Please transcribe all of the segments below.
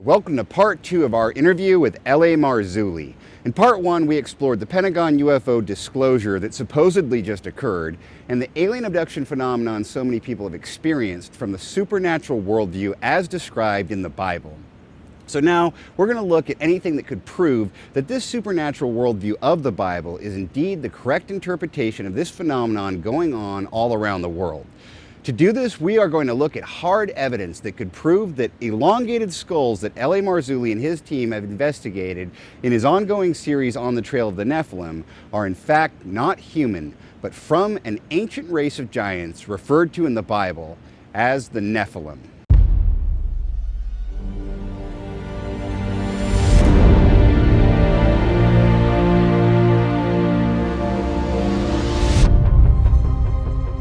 Welcome to part 2 of our interview with L.A. Marzulli. In part 1, we explored the Pentagon UFO disclosure that supposedly just occurred and the alien abduction phenomenon so many people have experienced from the supernatural worldview as described in the Bible. So now we're going to look at anything that could prove that this supernatural worldview of the Bible is indeed the correct interpretation of this phenomenon going on all around the world. To do this, we are going to look at hard evidence that could prove that elongated skulls that L.A. Marzulli and his team have investigated in his ongoing series On the Trail of the Nephilim are in fact not human, but from an ancient race of giants referred to in the Bible as the Nephilim.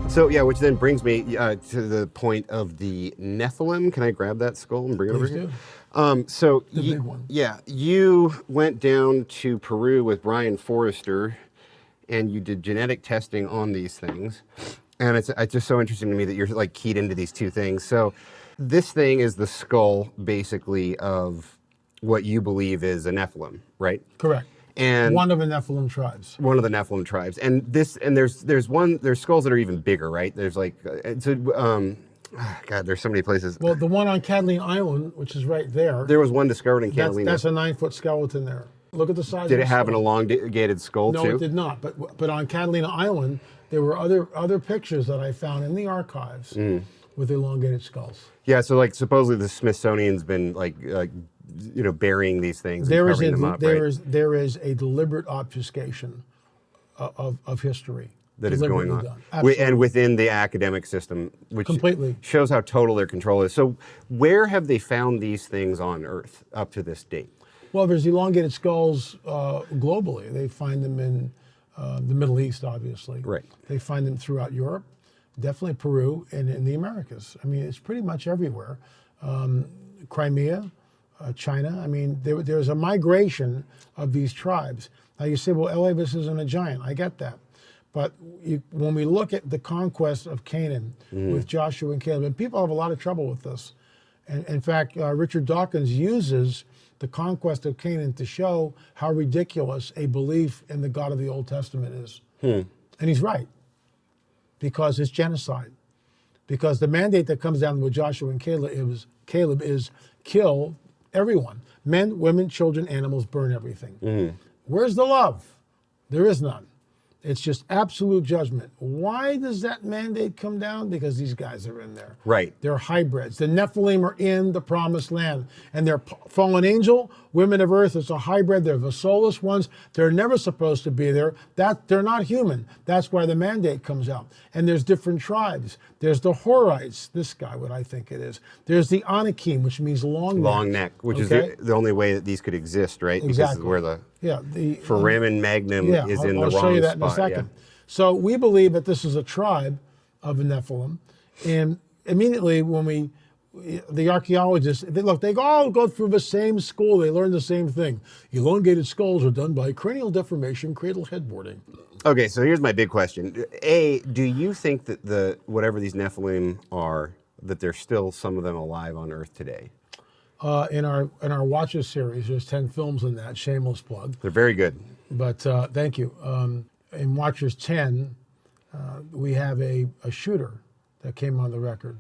So yeah, which then brings me to the point of the Nephilim. Can I grab that skull and bring it over here? So the big one. Yeah, you went down to Peru with Brian Forrester, and you did genetic testing on these things. And it's just so interesting to me that you're like keyed into these two things. So this thing is the skull, basically, of what you believe is a Nephilim, right? Correct. And one of the Nephilim tribes. One of the Nephilim tribes, and there's skulls that are even bigger, right? There's like God, there's so many places. Well, the one on Catalina Island, which is right there. There was one discovered in Catalina. That's a 9-foot skeleton there. Look at the size. Did it have an elongated skull too? No, it did not. But on Catalina Island, there were other pictures that I found in the archives with elongated skulls. Yeah, so like supposedly the Smithsonian's been like burying these things and covering them up, right? There is a deliberate obfuscation of history that is going on, and within the academic system, which completely shows how total their control is. So, where have they found these things on Earth up to this date? Well, there's elongated skulls globally. They find them in the Middle East, obviously. Right. They find them throughout Europe, definitely Peru, and in the Americas. I mean, it's pretty much everywhere. Crimea. China. I mean, there's a migration of these tribes. Now you say, well, Elvis isn't a giant. I get that. But when we look at the conquest of Canaan with Joshua and Caleb, and people have a lot of trouble with this. And in fact, Richard Dawkins uses the conquest of Canaan to show how ridiculous a belief in the God of the Old Testament is. And he's right, because it's genocide. Because the mandate that comes down with Joshua and Caleb is kill everyone. Men, women, children, animals, burn everything. Where's the love? There is none. It's just absolute judgment. Why does that mandate come down? Because these guys are in there. Right. They're hybrids. The Nephilim are in the promised land. And they're fallen angel, women of earth. It's a hybrid. They're the soulless ones. They're never supposed to be there. They're not human. That's why the mandate comes out. And there's different tribes. There's the Horites, this guy, what I think it is. There's the Anakim, which means long neck. Long neck, which is the only way that these could exist, right? Exactly. Because where the Foramen magnum is in the wrong spot. I'll show you that in a second. Yeah. So we believe that this is a tribe of the Nephilim. And immediately when the archaeologists, they all go through the same school. They learn the same thing. Elongated skulls are done by cranial deformation, cradle headboarding. Okay, so here's my big question. A, do you think that whatever these Nephilim are, that there's still some of them alive on Earth today? In our Watchers series, there's 10 films in that, shameless plug. They're very good. But thank you. In Watchers 10, we have a shooter that came on the record,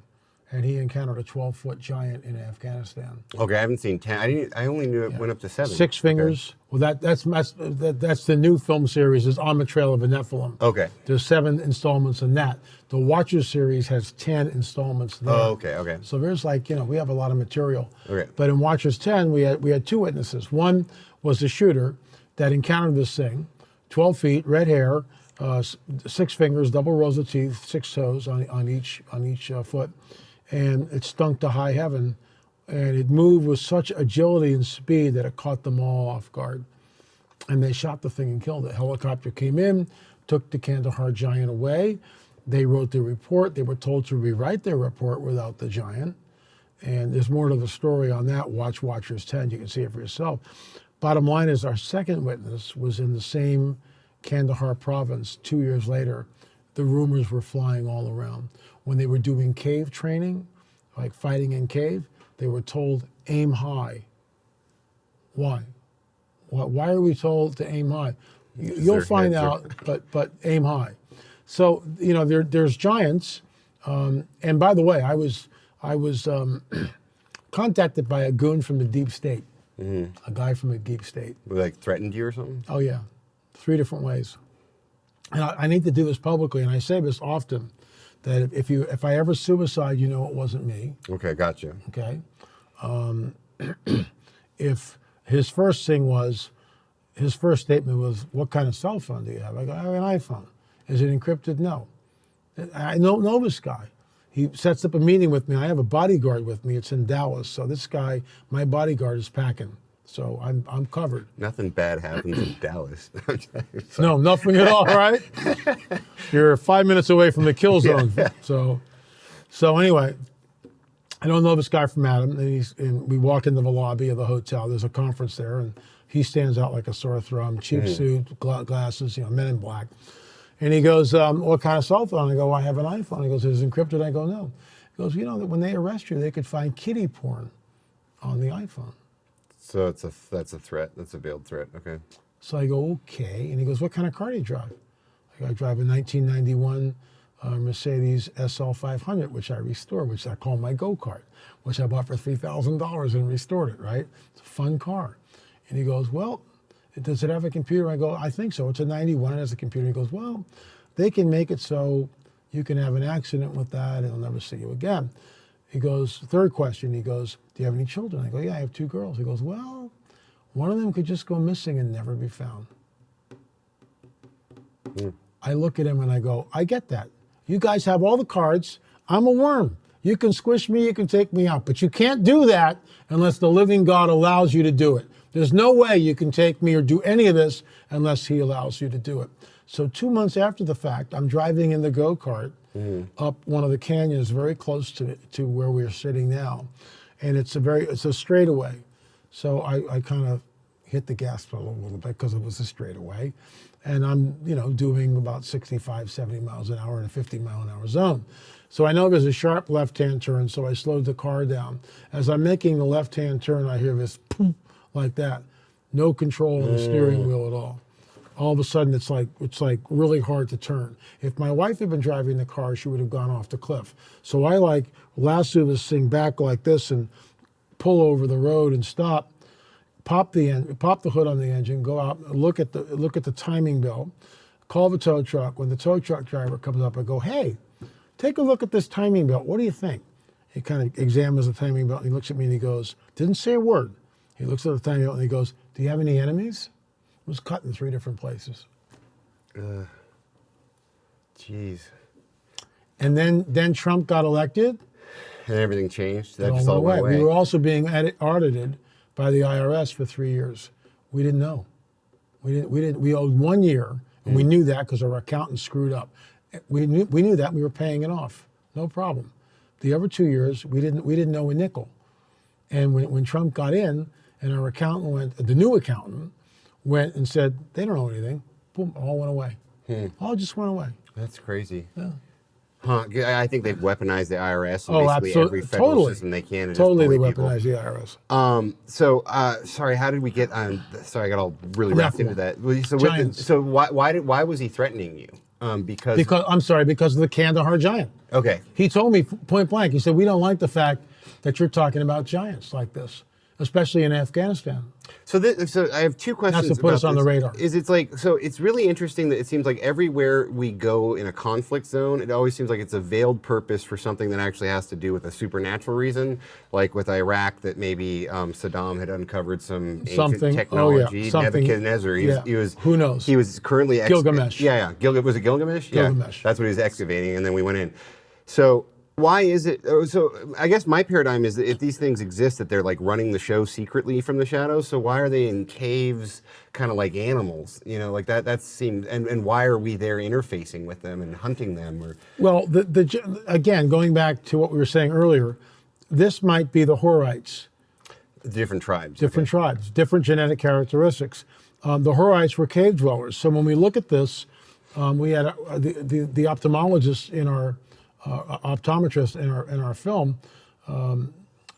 and he encountered a 12-foot giant in Afghanistan. Okay, I haven't seen 10. I only knew it went up to 7. 6 fingers. Okay. Well, that's the new film series, is On the Trail of the Nephilim. Okay. There's 7 installments in that. The Watchers series has 10 installments there. Oh, okay. So there's we have a lot of material. Okay. But in Watchers 10, we had 2 witnesses. One was the shooter that encountered this thing, 12 feet, red hair, 6 fingers, double rows of teeth, 6 toes on each foot, and it stunk to high heaven, and it moved with such agility and speed that it caught them all off guard, and they shot the thing and killed it. Helicopter came in, took the Kandahar giant away. They wrote their report. They were told to rewrite their report without the giant, and there's more to the story on that. Watch Watchers 10. You can see it for yourself. Bottom line is, our second witness was in the same Kandahar province 2 years later. The rumors were flying all around. When they were doing cave training, like fighting in cave, they were told, aim high, Why? Why are we told to aim high? You'll their find heads out, but aim high. So there's giants, and by the way, I was contacted by a goon from the deep state, a guy from the deep state. Like threatened you or something? Oh yeah, 3 different ways. And I need to do this publicly, and I say this often, that if I ever suicide, it wasn't me. Okay, gotcha. Okay. If his first statement was, "What kind of cell phone do you have?" I go, "I have an iPhone." "Is it encrypted?" "No." I don't know this guy. He sets up a meeting with me. I have a bodyguard with me. It's in Dallas. So this guy, my bodyguard, is packing. So I'm covered. Nothing bad happens in Dallas. No, nothing at all, right? You're 5 minutes away from the kill zone. Yeah. So anyway, I don't know this guy from Adam. And we walk into the lobby of the hotel. There's a conference there, and he stands out like a sore thumb. Cheap suit, glasses, Men in Black. And he goes, "What kind of cell phone?" I go, "I have an iPhone." He goes, "Is it encrypted?" I go, "No." He goes, that when they arrest you, they could find kiddie porn on the iPhone. So that's a threat. That's a veiled threat. Okay. So I go, "Okay." And he goes, "What kind of car do you drive?" I go, "I drive a 1991 Mercedes SL 500, which I restore, which I call my go-kart, which I bought for $3,000 and restored it, right? It's a fun car." And he goes, "Well, does it have a computer?" I go, "I think so. It's a 91. It has a computer." He goes, "Well, they can make it so you can have an accident with that and I'll never see you again." He goes, third question, he goes, "Do you have any children?" I go, "Yeah, I have 2 girls." He goes, "Well, one of them could just go missing and never be found." I look at him and I go, "I get that. You guys have all the cards. I'm a worm. You can squish me, you can take me out, but you can't do that unless the living God allows you to do it. There's no way you can take me or do any of this unless he allows you to do it." So 2 months after the fact, I'm driving in the go-kart up one of the canyons very close to where we're sitting now. And it's a straightaway. So I kind of hit the gas pedal a little bit because it was a straightaway. And I'm, doing about 65, 70 miles an hour in a 50-mile-an-hour zone. So I know there's a sharp left-hand turn, so I slowed the car down. As I'm making the left-hand turn, I hear this poof, like that. No control on the steering wheel at all. All of a sudden, it's like really hard to turn. If my wife had been driving the car, she would have gone off the cliff. So I lasso this thing back like this and pull over the road and stop, pop the hood on the engine, go out, look at the timing belt, call the tow truck. When the tow truck driver comes up, I go, "Hey, take a look at this timing belt. What do you think?" He kind of examines the timing belt and he looks at me and he goes, didn't say a word. He looks at the timing belt and he goes, "Do you have any enemies?" It was cut in 3 different places. Jeez. And then Trump got elected. And everything changed. That It just all went away. We were also being audited by the IRS for 3 years. We didn't know. We owed 1 year, and we knew that because our accountant screwed up. We knew that, and we were paying it off. No problem. The other 2 years, we didn't know a nickel. And when Trump got in, and our accountant the new accountant went and said, "They don't know anything," boom, all went away. All just went away. That's crazy. Yeah. Huh. I think they've weaponized the IRS and Oh, basically absolutely. every federal Totally. system they can. And Totally, they just bully weaponized people. the IRS. Sorry, how did we get on? Sorry, I got all really wrapped into that. Giants. So why was he threatening you? Because Because of the Kandahar giant. Okay. He told me point blank. He said, "We don't like the fact that you're talking about giants like this, especially in Afghanistan." So I have 2 questions. That's to put us on the radar. It's really interesting that it seems like everywhere we go in a conflict zone, it always seems like it's a veiled purpose for something that actually has to do with a supernatural reason. Like with Iraq, that maybe Saddam had uncovered some ancient technology. Oh, yeah. Something. Nebuchadnezzar. He was. Who knows? He was currently Gilgamesh. Yeah. Was it Gilgamesh? Gilgamesh. Yeah. That's what he was excavating, and then we went in. So. Why is it? So I guess my paradigm is that if these things exist, that they're like running the show secretly from the shadows. So why are they in caves, kind of like animals? Like that. That seems. And why are we there interfacing with them and hunting them? Well, again, going back to what we were saying earlier, this might be the Horites. Different tribes. Different tribes, different genetic characteristics. The Horites were cave dwellers. So when we look at this, we had the ophthalmologist in our. Optometrist in our film,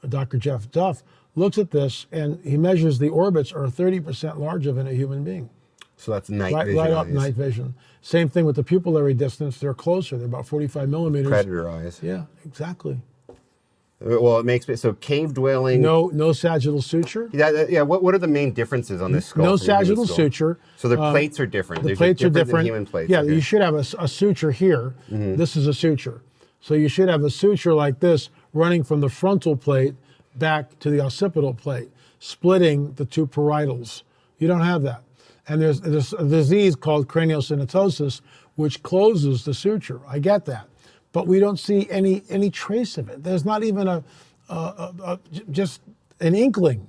Dr. Jeff Duff, looks at this, and he measures the orbits are 30% larger than a human being. So that's night vision. Right up eyes. night vision. Same thing with the pupillary distance. They're closer. They're about 45 millimeters. Predator eyes. Yeah, exactly. Well, it makes me so cave dwelling. No sagittal suture. Yeah. What are the main differences on this skull? No from a human sagittal skull? suture. So the plates are different. The plates are different. Than human plates. Yeah, okay. you should have a suture here. This is a suture. So you should have a suture like this running from the frontal plate back to the occipital plate, splitting the two parietals. You don't have that. And there's a disease called craniosynostosis, which closes the suture. I get that. But we don't see any trace of it. There's not even just an inkling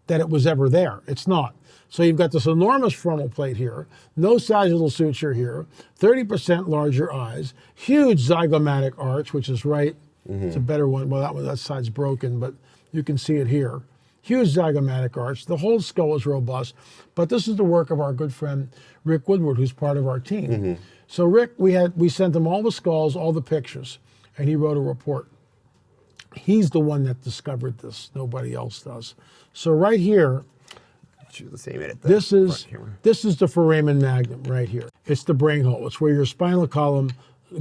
that it was ever there. It's not. So you've got this enormous frontal plate here, no sagittal suture here, 30% larger eyes, huge zygomatic arch, which is right. It's a better one. Well, that side's broken, but you can see it here. Huge zygomatic arch. The whole skull is robust. But this is the work of our good friend Rick Woodward, who's part of our team. So Rick, we sent him all the skulls, all the pictures, and he wrote a report. He's the one that discovered this. Nobody else does. So right here, this is the foramen magnum right here. It's the brain hole. It's where your spinal column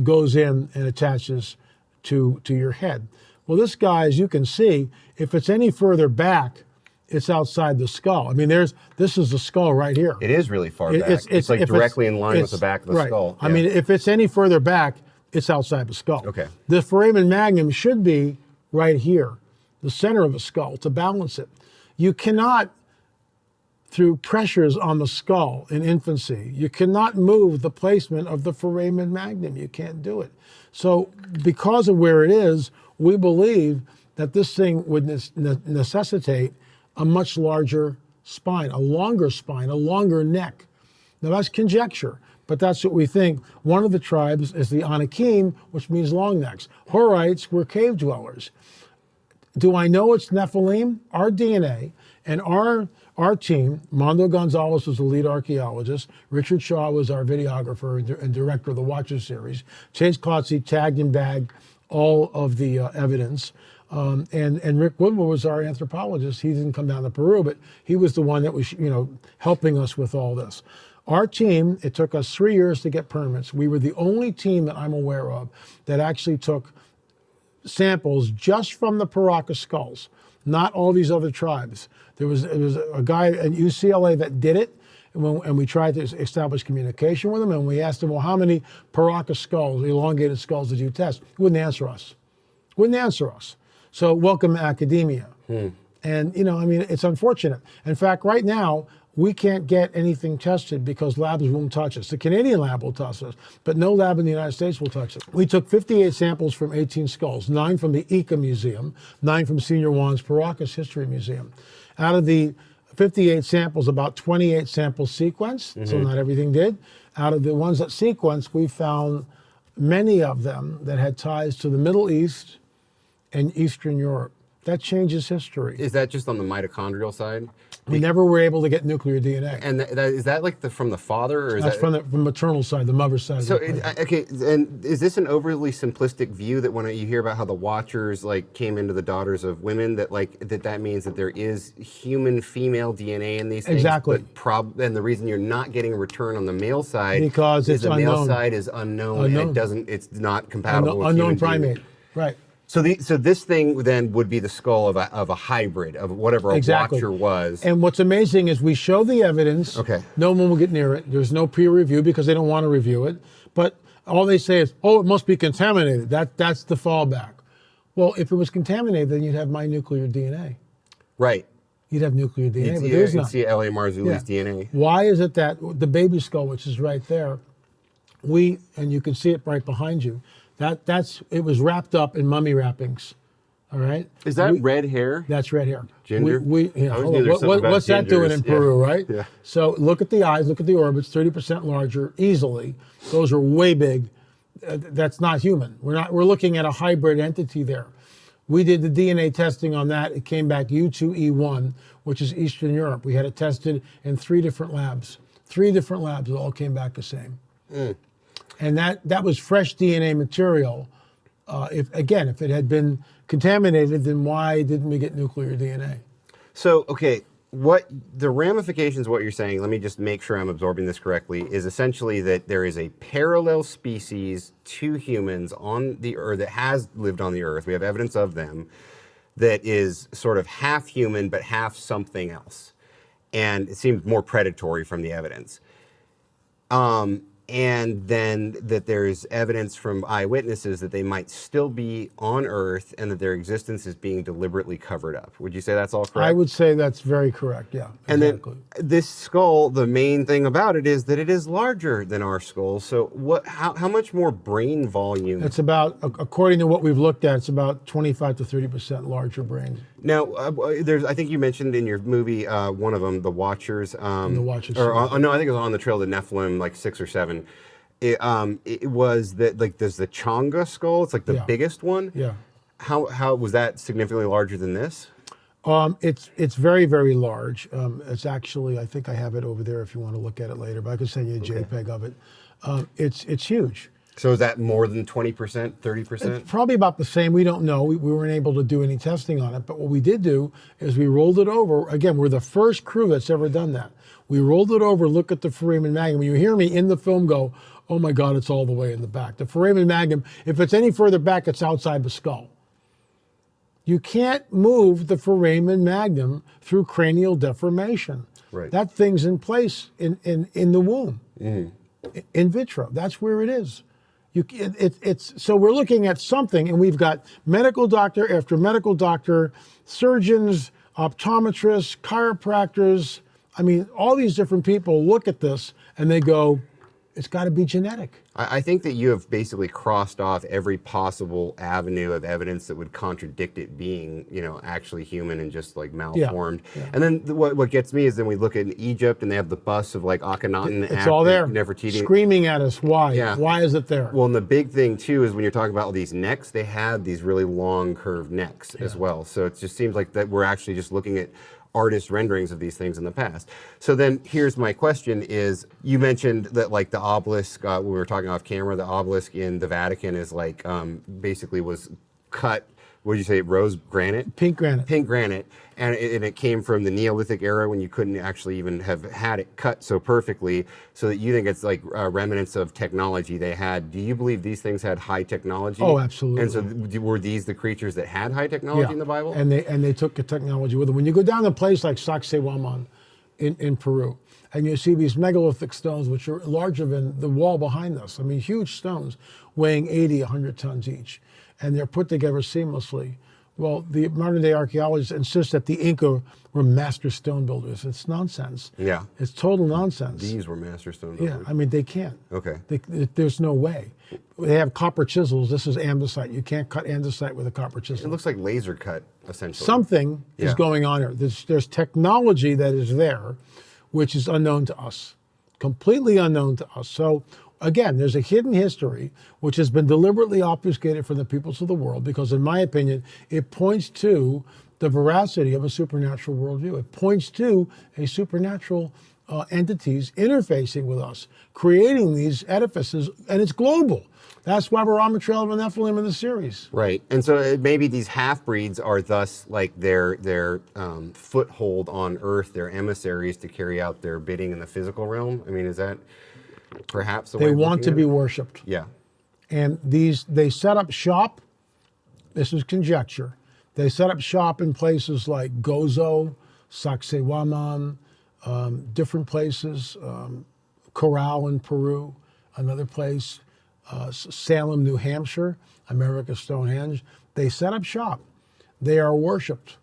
goes in and attaches to your head. Well, this guy, as you can see, if it's any further back, it's outside the skull. I mean, this is the skull right here. It is really far back. It's like directly in line with the back of the skull. I mean, if it's any further back, it's outside the skull. Okay. The foramen magnum should be right here, the center of the skull, to balance it. You cannot, through pressures on the skull in infancy, you cannot move the placement of the foramen magnum. You can't do it. So because of where it is, we believe that this thing would necessitate a much larger spine, a longer neck. Now that's conjecture, but that's what we think. One of the tribes is the Anakim, which means long necks. Horites were cave dwellers. Do I know it's Nephilim? Our DNA and our team, Mondo Gonzalez was the lead archaeologist, Richard Shaw was our videographer and director of the Watcher series, Chase Klotze tagged and bagged all of the evidence. And Rick Woodward was our anthropologist. He didn't come down to Peru, but he was the one that was, helping us with all this. Our team, it took us 3 years to get permits. We were the only team that I'm aware of that actually took samples just from the Paracas skulls, not all these other tribes. It was a guy at UCLA that did it, and we tried to establish communication with him, and we asked him, well, how many Paracas skulls, elongated skulls, did you test? He wouldn't answer us. So welcome to academia. And, it's unfortunate. In fact, right now, we can't get anything tested because labs won't touch us. The Canadian lab will touch us, but no lab in the United States will touch us. We took 58 samples from 18 skulls, 9 from the ICA Museum, 9 from Senior Juan's Paracas History Museum. Out of the 58 samples, about 28 samples sequenced, so not everything did. Out of the ones that sequenced, we found many of them that had ties to the Middle East and Eastern Europe. That changes history. Is that just on the mitochondrial side? We never were able to get nuclear DNA. And is that like from the father, or is That's that from the maternal side, the mother's side? So okay, and is this an overly simplistic view that when you hear about how the Watchers came into the daughters of women, that means that there is human female DNA in these things? Exactly. But and the reason you're not getting a return on the male side because is it's the male unknown. Side is unknown. And it's not compatible with unknown human primate, DNA. right? So this thing then would be the skull of a hybrid of whatever a Watcher was. And what's amazing is we show the evidence. Okay. No one will get near it. There's no peer review because they don't want to review it. But all they say is, "Oh, it must be contaminated." That's the fallback. Well, if it was contaminated, then you'd have my nuclear DNA. Right. You'd have nuclear DNA, but there's there's none. You'd see L.A. Marzulli's DNA. Why is it that the baby skull, which is right there, and you can see it right behind you, it was wrapped up in mummy wrappings. All right. Is that red hair? That's red hair. Ginger? What's that doing in Peru, right? Yeah. So look at the eyes, look at the orbits, 30% larger, easily. Those are way big. That's not human. We're looking at a hybrid entity there. We did the DNA testing on that. It came back U2E1, which is Eastern Europe. We had it tested in 3 different labs. 3 different labs, it all came back the same. And that was fresh DNA material. If it had been contaminated, then why didn't we get nuclear DNA? So, okay, what the ramifications of what you're saying, let me just make sure I'm absorbing this correctly, is essentially that there is a parallel species to humans on the Earth that has lived on the Earth. We have evidence of them that is sort of half human but half something else. And it seems more predatory from the evidence. And then that there's evidence from eyewitnesses that they might still be on Earth and that their existence is being deliberately covered up. Would you say that's all correct? I would say that's very correct, yeah. And exactly. then this skull, the main thing about it is that it is larger than our skull. So how much more brain volume? It's about, according to what we've looked at, it's about 25 to 30% larger brain. Now, I think you mentioned in your movie, one of them, The Watchers. The Watchers. No, I think it was On the Trail of the Nephilim, like 6 or 7. It was that, like, there's the Chonga skull. It's like the biggest one. Yeah. How was that significantly larger than this? It's very, very large. It's actually, I think I have it over there if you want to look at it later, but I could send you a JPEG of it. It's huge. So is that more than 20%, 30%? It's probably about the same. We don't know. We weren't able to do any testing on it. But what we did do is we rolled it over. Again, we're the first crew that's ever done that. We rolled it over, look at the foramen magnum. When you hear me in the film go, oh my God, it's all the way in the back. The foramen magnum, if it's any further back, it's outside the skull. You can't move the foramen magnum through cranial deformation. Right. That thing's in place in the womb, in vitro. That's where it is. So we're looking at something, and we've got medical doctor after medical doctor, surgeons, optometrists, chiropractors. I mean, all these different people look at this and they go, it's got to be genetic. I think that you have basically crossed off every possible avenue of evidence that would contradict it being, actually human and just like malformed. Yeah. And then what gets me is then we look at Egypt and they have the bust of like Akhenaten. It's all there, Nefertiti. Screaming at us. Why? Yeah. Why is it there? Well, and the big thing too is when you're talking about all these necks, they had these really long curved necks as well. So it just seems like that we're actually just looking at artist renderings of these things in the past. So then here's my question is, you mentioned that like the obelisk, we were talking off camera, the obelisk in the Vatican is like, basically was cut, what did you say, rose granite? Pink granite. Pink granite. And it came from the Neolithic era when you couldn't actually even have had it cut so perfectly, so that you think it's like remnants of technology they had. Do you believe these things had high technology? Oh, absolutely. And so were these the creatures that had high technology in the Bible? And they took the technology with them. When you go down to a place like Sacsayhuaman in Peru, and you see these megalithic stones, which are larger than the wall behind us. I mean, huge stones weighing 80, 100 tons each. And they're put together seamlessly. Well, the modern day archaeologists insist that the Inca were master stone builders. It's nonsense. Yeah. It's total nonsense. These were master stone builders. Yeah, I mean, they can't. Okay. There's no way. They have copper chisels. This is andesite. You can't cut andesite with a copper chisel. It looks like laser cut, essentially. Something is going on here. There's technology that is there, which is unknown to us, completely unknown to us. So again, there's a hidden history which has been deliberately obfuscated from the peoples of the world because, in my opinion, it points to the veracity of a supernatural worldview. It points to a supernatural entities interfacing with us, creating these edifices, and it's global. That's why we're on the trail of the Nephilim in the series. Right, and so maybe these half-breeds are thus like their foothold on Earth, their emissaries to carry out their bidding in the physical realm. I mean, is that perhaps the way they want to be worshipped? Yeah. And they set up shop. This is conjecture. They set up shop in places like Gozo, Sacsayhuaman, different places, Corral in Peru, another place, Salem, New Hampshire, America's Stonehenge. They set up shop. They are worshipped.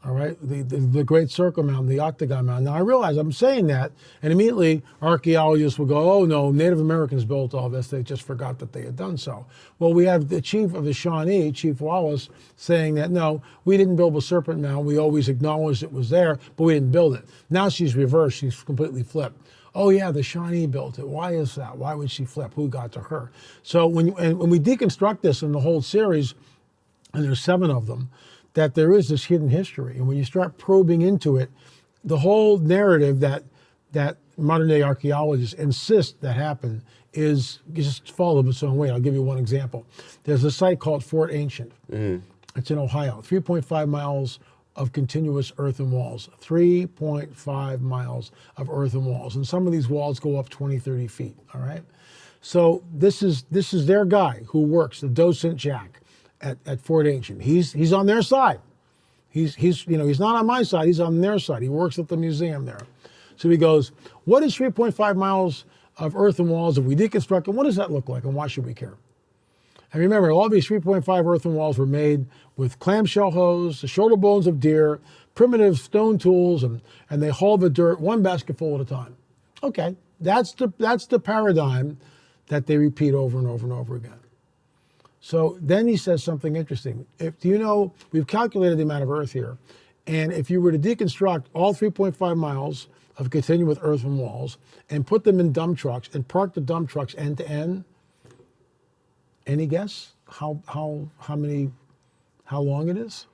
All right, the Great Circle Mountain, the Octagon Mountain. Now I realize I'm saying that, and immediately archaeologists will go, "Oh no, Native Americans built all this. They just forgot that they had done so." Well, we have the chief of the Shawnee, Chief Wallace, saying that no, we didn't build the Serpent Mound. We always acknowledged it was there, but we didn't build it. Now she's reversed. She's completely flipped. Oh yeah, the Shawnee built it. Why is that? Why would she flip? Who got to her? So when we deconstruct this in the whole series, and there's 7 of them, that there is this hidden history. And when you start probing into it, the whole narrative that modern day archaeologists insist that happened is just follow its own way. I'll give you one example. There's a site called Fort Ancient. It's in Ohio, 3.5 miles of continuous earthen walls, 3.5 miles of earthen walls. And some of these walls go up 20, 30 feet, all right? So this is their guy who works, the docent Jack at Fort Ancient. He's on their side. He's not on my side, he's on their side. He works at the museum there. So he goes, what is 3.5 miles of earthen walls if we deconstruct them? What does that look like, and why should we care? And remember, all these 3.5 earthen walls were made with clamshell hose, the shoulder bones of deer, primitive stone tools, and they haul the dirt one basketful at a time. Okay, that's the paradigm that they repeat over and over and over again. So then he says something interesting. We've calculated the amount of earth here, and if you were to deconstruct all 3.5 miles of continuous earthen walls and put them in dump trucks and park the dump trucks end to end, any guess how long it is?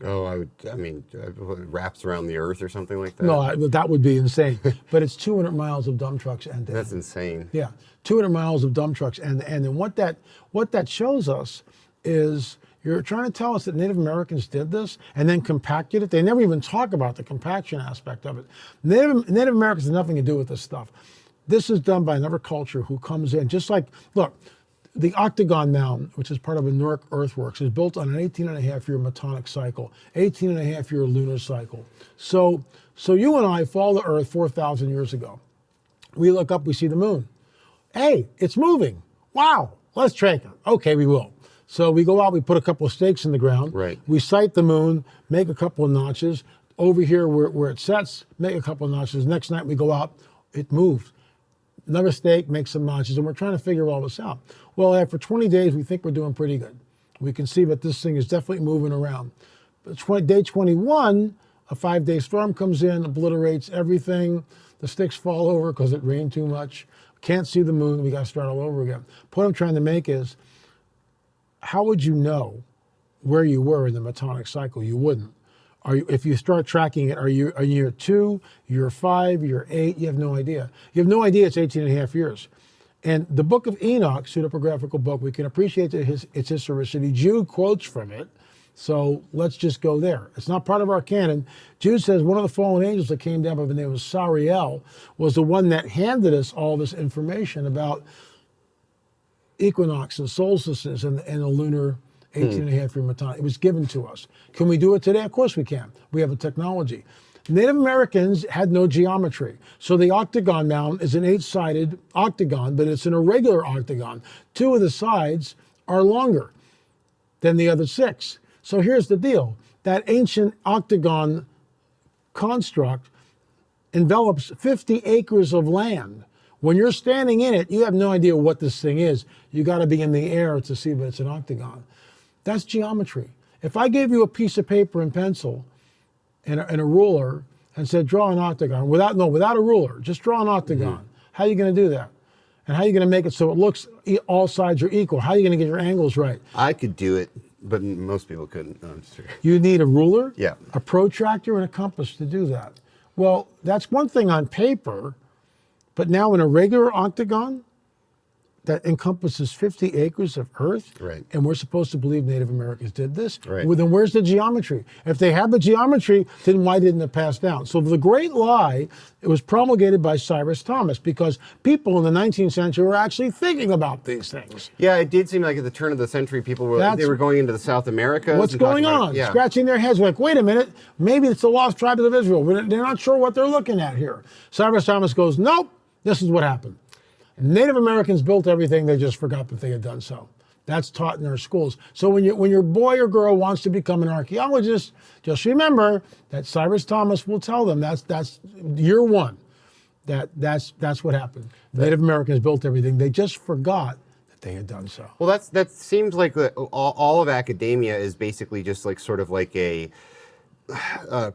Oh, it wraps around the earth or something like that. No, that would be insane. But it's 200 miles of dump trucks end to end. That's insane. Yeah, 200 miles of dump trucks end to end. And what that shows us is you're trying to tell us that Native Americans did this and then compacted it. They never even talk about the compaction aspect of it. Native Americans have nothing to do with this stuff. This is done by another culture who comes in, just like, look, the Octagon Mound, which is part of a Newark Earthworks, is built on an 18-and-a-half-year metonic cycle, 18-and-a-half-year lunar cycle. So you and I fall to Earth 4,000 years ago. We look up, we see the moon. Hey, it's moving. Wow, let's track it. Okay, we will. So we go out, we put a couple of stakes in the ground. Right. We sight the moon, make a couple of notches. Over here where it sets, make a couple of notches. Next night we go out, it moved. Another stake, make some notches, and we're trying to figure all this out. Well, after 20 days, we think we're doing pretty good. We can see that this thing is definitely moving around. But day 21, a 5-day storm comes in, obliterates everything. The sticks fall over because it rained too much. Can't see the moon. We got to start all over again. Point I'm trying to make is, how would you know where you were in the metonic cycle? You wouldn't. If you start tracking it, are you in year 2, year 5, year 8? You have no idea. You have no idea it's 18-and-a-half years. And the Book of Enoch, pseudepigraphical book, we can appreciate its historicity. Jude quotes from it, so let's just go there. It's not part of our canon. Jude says one of the fallen angels that came down by the name of Sariel was the one that handed us all this information about equinoxes, solstices, and the lunar 18-and-a-half-year metonic. It was given to us. Can we do it today? Of course we can. We have the technology. Native Americans had no geometry. So the Octagon Mound is an 8-sided octagon, but it's an irregular octagon. 2 of the sides are longer than the other 6. So here's the deal. That ancient octagon construct envelops 50 acres of land. When you're standing in it, you have no idea what this thing is. You got to be in the air to see that it's an octagon. That's geometry. If I gave you a piece of paper and pencil and a ruler and said, draw an octagon, without a ruler, just draw an octagon. How are you going to do that? And how are you going to make it so it looks all sides are equal? How are you going to get your angles right? I could do it, but most people couldn't. No, I'm just kidding. You need a ruler, Yeah. a protractor, and a compass to do that. Well, that's one thing on paper, but now in a regular octagon that encompasses 50 acres of earth, Right. and we're supposed to believe Native Americans did this, Right. well, then where's the geometry? If they had the geometry, then why didn't it pass down? So the great lie, it was promulgated by Cyrus Thomas because people in the 19th century were actually thinking about these things. Yeah, it did seem like at the turn of the century, people were going into the South Americas. What's going on? Yeah. Scratching their heads like, wait a minute, maybe it's the lost tribes of Israel. They're not sure what they're looking at here. Cyrus Thomas goes, nope, this is what happened. Native Americans built everything, they just forgot that they had done so. That's taught in our schools. So when your boy or girl wants to become an archaeologist, just remember that Cyrus Thomas will tell them that's year 1. That's what happened. Native Americans built everything, they just forgot that they had done so. Well, that seems like all of academia is basically just like sort of like a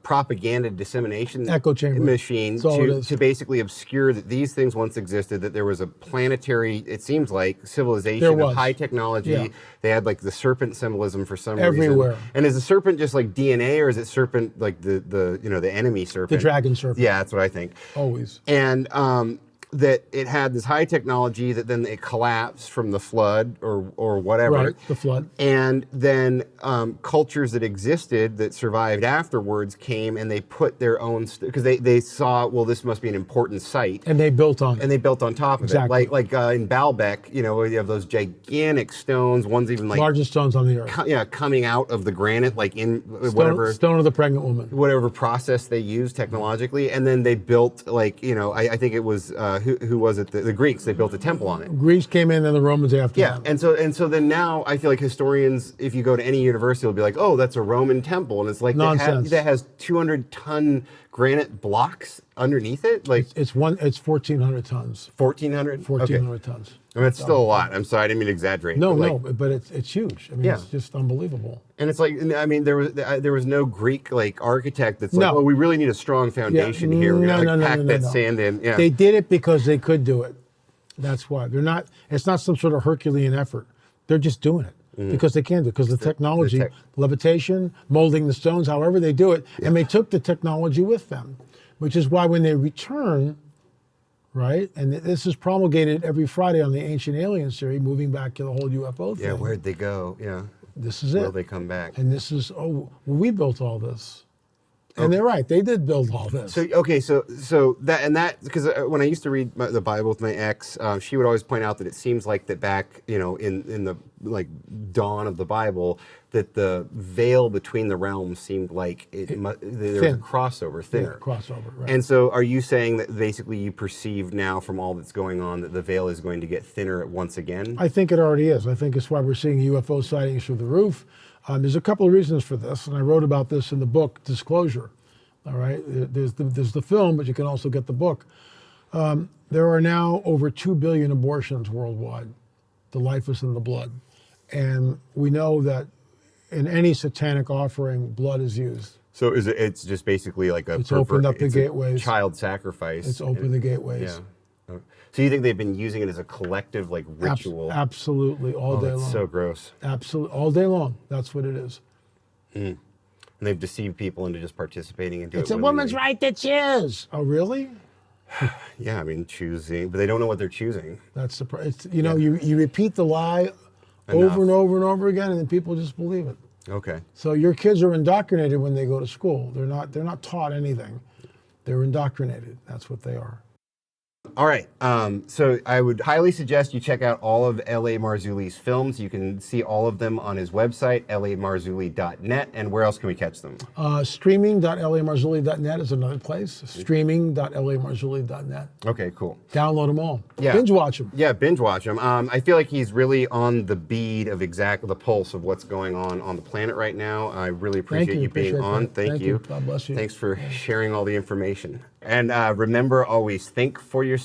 propaganda dissemination Echo chamber machine to basically obscure that these things once existed, that there was a planetary, it seems like, civilization of high technology. Yeah. They had like the serpent symbolism for some Everywhere. reason. And is the serpent just like DNA, or is it serpent like the enemy serpent? The dragon serpent. Yeah, that's what I think. Always. And that it had this high technology that then it collapsed from the flood or whatever. Right, the flood. And then cultures that existed that survived afterwards came and they put their own, because they saw, well, this must be an important site. And they built on it. And they built on top of Exactly. it. Like in Baalbek, you know, where you have those gigantic stones, one's even like... Largest stones on the earth. Coming out of the granite, like in whatever... Stone of the pregnant woman. Whatever process they used technologically. And then they built, like, you know, I think it was... who was it? The Greeks. They built a temple on it. Greece came in, and the Romans after. Yeah, and so then now I feel like historians, if you go to any university, will be like, oh, that's a Roman temple, and it's like Nonsense. that has 200-ton granite blocks underneath it. Like It's 1,400 tons. 1,400. 1,400 tons. I mean, it's still a lot. I'm sorry, I didn't mean to exaggerate. No, but no, but it's huge. I mean, it's just unbelievable. And it's like, I mean, there was no Greek like architect that's like, No. well, we really need a strong foundation here. We're gonna pack that sand in. Yeah. They did it because they could do it. That's why. They're not. It's not some sort of Herculean effort. They're just doing it because they can do it. Because the technology, levitation, molding the stones, however they do it, and they took the technology with them, which is why when they return, right? And this is promulgated every Friday on the Ancient Alien series, moving back to the whole UFO thing. Yeah, where'd they go? Yeah. This is it. Will they come back? And this is, we built all this. And they're right, they did build all this. So that because when I used to read the Bible with my ex, she would always point out that it seems like that back, you know, in the like dawn of the Bible, that the veil between the realms seemed like there was a crossover, thinner. Yeah, crossover, right. And so, are you saying that basically you perceive now from all that's going on that the veil is going to get thinner once again? I think it already is. I think it's why we're seeing UFO sightings through the roof. There's a couple of reasons for this, and I wrote about this in the book Disclosure. All right, there's the film, but you can also get the book. There are now over 2 billion abortions worldwide. The life is in the blood, and we know that in any satanic offering, blood is used. So it's just basically like it's opened up the gateways. Child sacrifice. It's opened the gateways. Yeah. So you think they've been using it as a collective like ritual? Absolutely, all day long. So gross. Absolutely, all day long. That's what it is. And they've deceived people into just participating into it. It's a woman's right to choose. Oh, really? Yeah, I mean, choosing, but they don't know what they're choosing. That's the you know, you repeat the lie over and over and over again, and then people just believe it. Okay. So your kids are indoctrinated when they go to school. They're not taught anything. They're indoctrinated. That's what they are. All right. So I would highly suggest you check out all of L.A. Marzulli's films. You can see all of them on his website, lamarzulli.net. And where else can we catch them? Streaming.lamarzulli.net is another place. Streaming.lamarzulli.net. Okay, cool. Download them all. Yeah. Binge watch them. Yeah, binge watch them. I feel like he's really on the beat of the pulse of what's going on the planet right now. I really appreciate you being on. Thank you. God bless you. Thanks for sharing all the information. And remember, always think for yourself.